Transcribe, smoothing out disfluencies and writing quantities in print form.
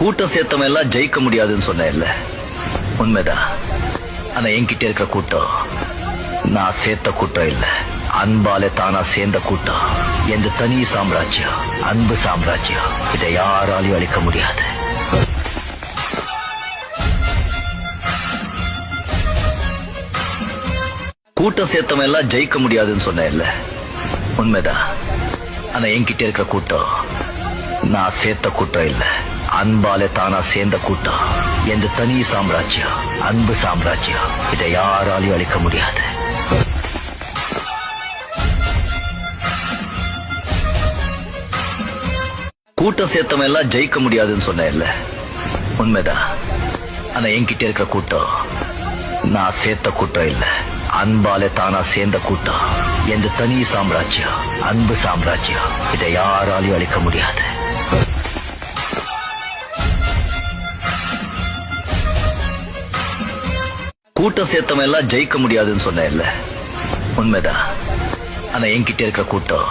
கூட்டம் சேர்த்தவன் எல்லாம் ஜெயிக்க முடியாதுன்னு சொன்ன இல்ல, உண்மைதான். ஆனா என்கிட்ட இருக்கிற கூட்டம் நான் சேர்த்த கூட்டம் இல்ல, அன்பால தானா சேர்ந்த கூட்டம். எந்த தனி சாம்ராஜ்யம், அன்பு சாம்ராஜ்யம். இதை யாராலையும் அழிக்க முடியாது. கூட்டம் சேர்த்தவன் எல்லாம் ஜெயிக்க முடியாதுன்னு சொன்ன இல்ல, உண்மைதான். ஆனா என்கிட்ட இருக்கிற கூட்டம் நான் சேர்த்த கூட்டம் இல்ல, அன்பால தானா சேர்ந்த கூட்டம். எந்த தனி சாம்ராஜ்யம், அன்பு சாம்ராஜ்யம். இதை யாராலையும் அழிக்க முடியாது. கூட்டம் சேர்த்தவன் எல்லாம் ஜெயிக்க முடியாதுன்னு சொன்ன இல்ல, உண்மைதான். ஆனா என்கிட்ட இருக்கிற கூட்டம் நான் சேர்த்த கூட்டம் இல்ல, அன்பால தானா சேர்ந்த கூட்டம். எந்த தனி சாம்ராஜ்யம், அன்பு சாம்ராஜ்யம். இதை யாராலையும் அழிக்க முடியாது. கூட்டம் சேர்த்தவன் எல்லாம் ஜெயிக்க முடியாதுன்னு சொன்ன இல்ல, உண்மைதான். ஆனா என்கிட்ட இருக்கிற கூட்டம்